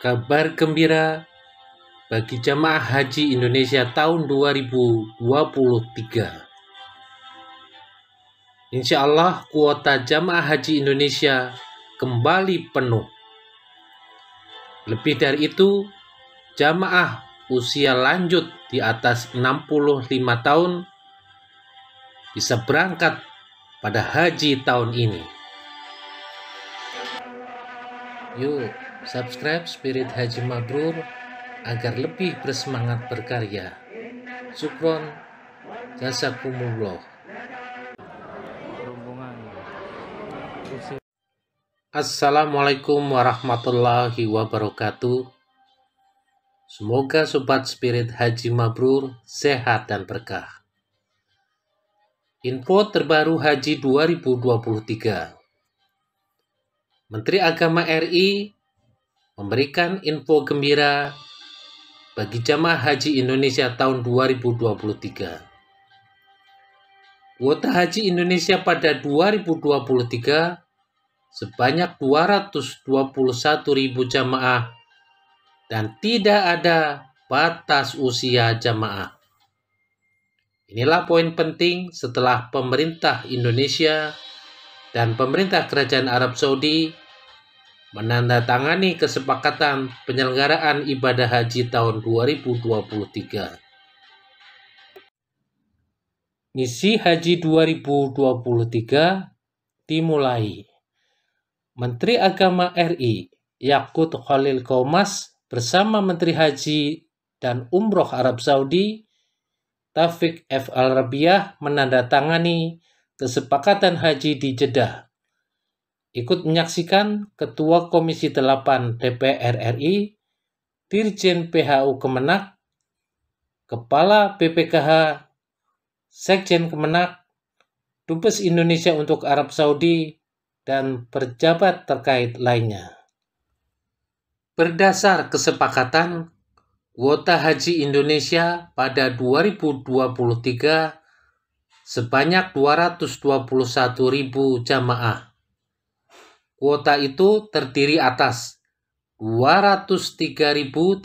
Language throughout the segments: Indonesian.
Kabar gembira bagi jamaah haji Indonesia tahun 2023. Insya Allah kuota jamaah haji Indonesia kembali penuh. Lebih dari itu, jamaah usia lanjut di atas 65 tahun bisa berangkat pada haji tahun ini. Yuk, subscribe Spirit Haji Mabrur agar lebih bersemangat berkarya. Syukron, jazakumullah. Assalamualaikum warahmatullahi wabarakatuh. Semoga Sobat Spirit Haji Mabrur sehat dan berkah. Info terbaru Haji 2023. Menteri Agama RI memberikan info gembira bagi jamaah haji Indonesia tahun 2023. Kuota haji Indonesia pada 2023 sebanyak 221.000 jamaah dan tidak ada batas usia jamaah. Inilah poin penting setelah pemerintah Indonesia dan pemerintah Kerajaan Arab Saudi menandatangani kesepakatan penyelenggaraan ibadah haji tahun 2023. Misi Haji 2023 dimulai. Menteri Agama RI Yakut Khalil Qomas bersama Menteri Haji dan Umroh Arab Saudi Taufik F. Al-Rabiah menandatangani kesepakatan haji di Jeddah. Ikut menyaksikan Ketua Komisi 8 DPR RI, Dirjen PHU Kemenak, Kepala BPKH, Sekjen Kemenak, Dubes Indonesia untuk Arab Saudi, dan pejabat terkait lainnya. Berdasar kesepakatan, kuota haji Indonesia pada 2023 sebanyak 221.000 jamaah. Kuota itu terdiri atas 203.320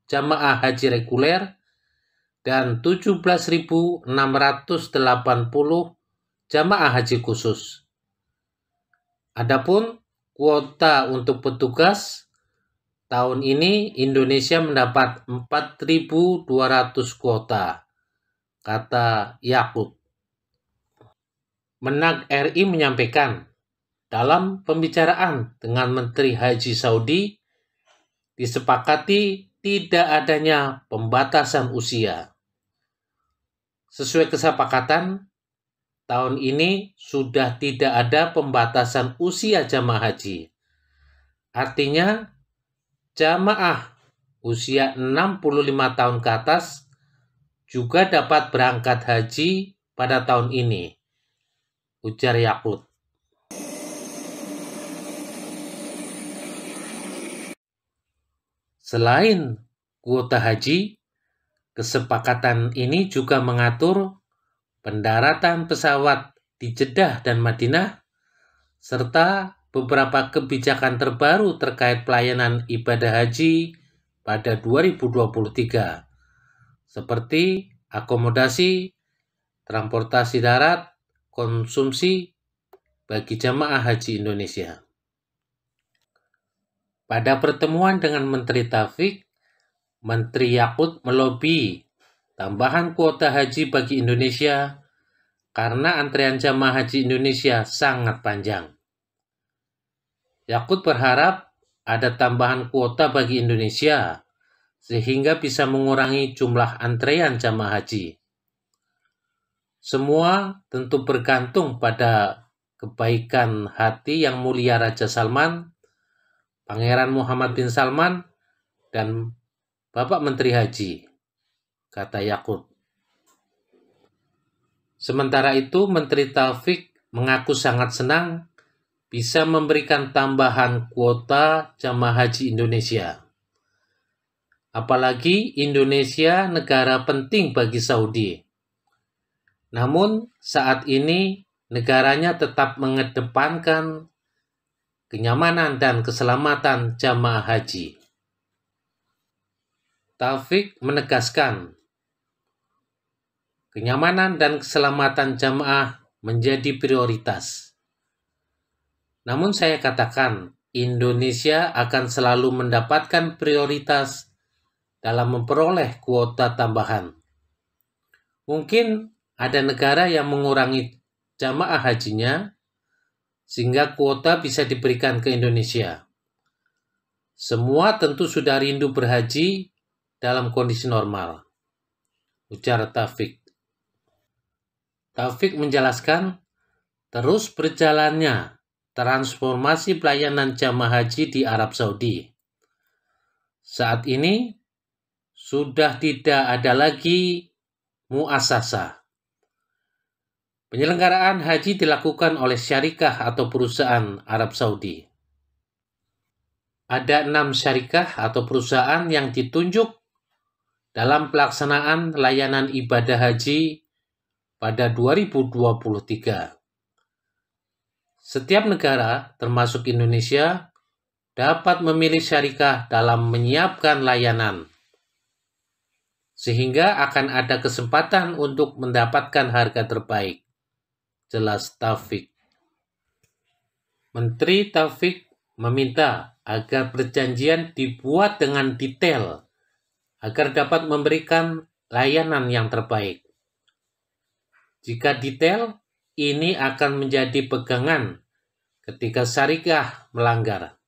jamaah haji reguler dan 17.680 jamaah haji khusus. Adapun kuota untuk petugas, tahun ini Indonesia mendapat 4.200 kuota, kata Yakut. Menag RI menyampaikan, dalam pembicaraan dengan Menteri Haji Saudi, disepakati tidak adanya pembatasan usia. Sesuai kesepakatan, tahun ini sudah tidak ada pembatasan usia jamaah haji. Artinya, jamaah usia 65 tahun ke atas juga dapat berangkat haji pada tahun ini, ujar Yakut. Selain kuota haji, kesepakatan ini juga mengatur pendaratan pesawat di Jeddah dan Madinah, serta beberapa kebijakan terbaru terkait pelayanan ibadah haji pada 2023, seperti akomodasi, transportasi darat, konsumsi bagi jamaah haji Indonesia. Pada pertemuan dengan Menteri Taufik, Menteri Yakut melobi tambahan kuota haji bagi Indonesia karena antrean jamaah haji Indonesia sangat panjang. Yakut berharap ada tambahan kuota bagi Indonesia sehingga bisa mengurangi jumlah antrean jamaah haji. Semua tentu bergantung pada kebaikan hati Yang Mulia Raja Salman, Pangeran Muhammad bin Salman, dan Bapak Menteri Haji, kata Yakut. Sementara itu, Menteri Taufik mengaku sangat senang bisa memberikan tambahan kuota jamaah haji Indonesia. Apalagi Indonesia negara penting bagi Saudi. Namun, saat ini negaranya tetap mengedepankan kenyamanan dan keselamatan jamaah haji. Taufik menegaskan, kenyamanan dan keselamatan jamaah menjadi prioritas. Namun saya katakan, Indonesia akan selalu mendapatkan prioritas dalam memperoleh kuota tambahan. Mungkin ada negara yang mengurangi jamaah hajinya sehingga kuota bisa diberikan ke Indonesia. Semua tentu sudah rindu berhaji dalam kondisi normal, ujar Taufik. Taufik menjelaskan, terus berjalannya transformasi pelayanan jamaah haji di Arab Saudi. Saat ini sudah tidak ada lagi muasasah. Penyelenggaraan haji dilakukan oleh syarikah atau perusahaan Arab Saudi. Ada 6 syarikah atau perusahaan yang ditunjuk dalam pelaksanaan layanan ibadah haji pada 2023. Setiap negara, termasuk Indonesia, dapat memilih syarikah dalam menyiapkan layanan, sehingga akan ada kesempatan untuk mendapatkan harga terbaik, jelas Taufik. Menteri Taufik meminta agar perjanjian dibuat dengan detail agar dapat memberikan layanan yang terbaik. Jika detail, ini akan menjadi pegangan ketika syarikah melanggar.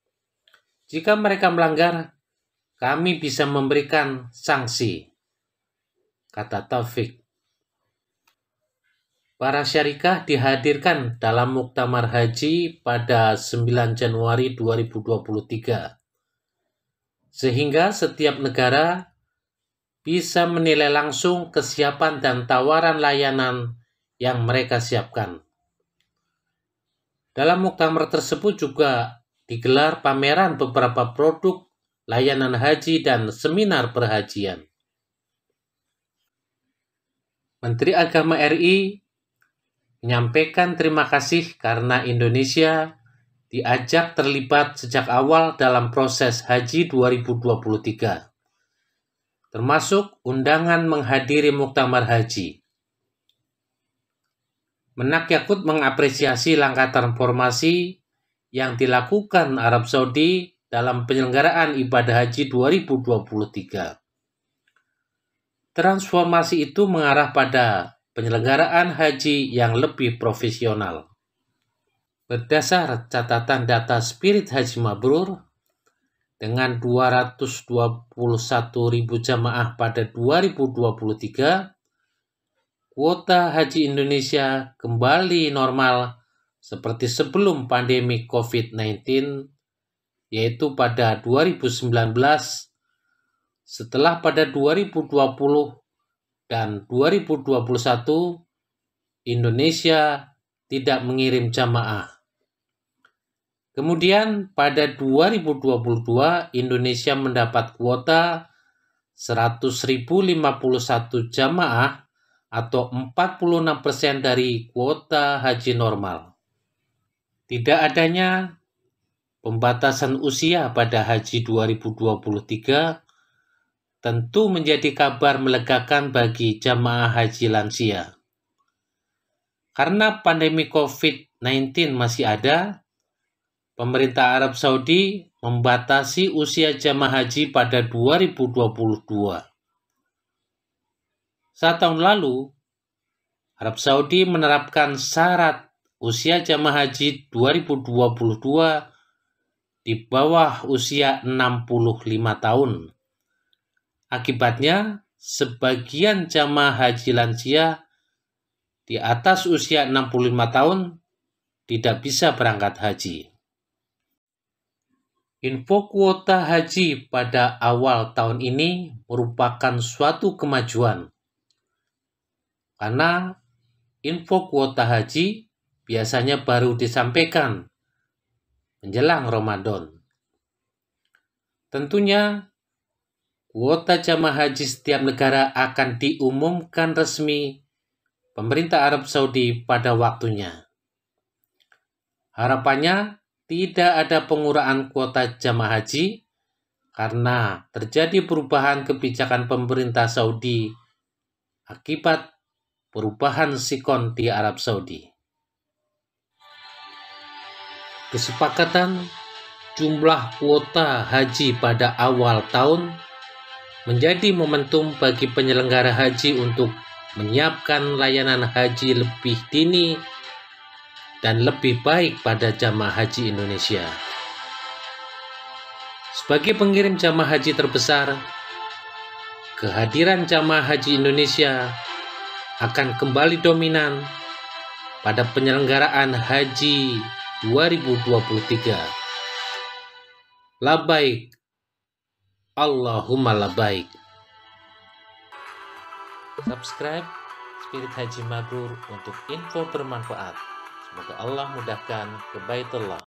Jika mereka melanggar, kami bisa memberikan sanksi, kata Taufik. Para syarikah dihadirkan dalam Muktamar Haji pada 9 Januari 2023. Sehingga setiap negara bisa menilai langsung kesiapan dan tawaran layanan yang mereka siapkan. Dalam muktamar tersebut juga digelar pameran beberapa produk layanan haji dan seminar perhajian. Menteri Agama RI menyampaikan terima kasih karena Indonesia diajak terlibat sejak awal dalam proses Haji 2023, termasuk undangan menghadiri Muktamar Haji. Menak Yakut mengapresiasi langkah transformasi yang dilakukan Arab Saudi dalam penyelenggaraan ibadah haji 2023. Transformasi itu mengarah pada penyelenggaraan haji yang lebih profesional. Berdasar catatan data Spirit Haji Mabrur, dengan 221.000 jamaah pada 2023, kuota haji Indonesia kembali normal seperti sebelum pandemi COVID-19, yaitu pada 2019, setelah pada 2020 dan 2021 Indonesia tidak mengirim jamaah. Kemudian pada 2022 Indonesia mendapat kuota 100.051 jamaah atau 46% dari kuota haji normal. Tidak adanya pembatasan usia pada haji 2023 tentu menjadi kabar melegakan bagi jamaah haji lansia. Karena pandemi COVID-19 masih ada, pemerintah Arab Saudi membatasi usia jamaah haji pada 2022. 1 tahun lalu, Arab Saudi menerapkan syarat usia jamaah haji 2022 di bawah usia 65 tahun. Akibatnya, sebagian jamaah haji lansia di atas usia 65 tahun tidak bisa berangkat haji. Info kuota haji pada awal tahun ini merupakan suatu kemajuan. Karena info kuota haji biasanya baru disampaikan menjelang Ramadan. Tentunya, kuota jamaah haji setiap negara akan diumumkan resmi pemerintah Arab Saudi pada waktunya. Harapannya tidak ada penguraan kuota jamaah haji karena terjadi perubahan kebijakan pemerintah Saudi akibat perubahan sikon di Arab Saudi. Kesepakatan jumlah kuota haji pada awal tahun menjadi momentum bagi penyelenggara haji untuk menyiapkan layanan haji lebih dini dan lebih baik pada jamaah haji Indonesia. Sebagai pengirim jamaah haji terbesar, kehadiran jamaah haji Indonesia akan kembali dominan pada penyelenggaraan haji 2023. Labaik, Allahumma labaik. Subscribe Spirit Haji Mabrur untuk info bermanfaat. Semoga Allah mudahkan ke Baitullah.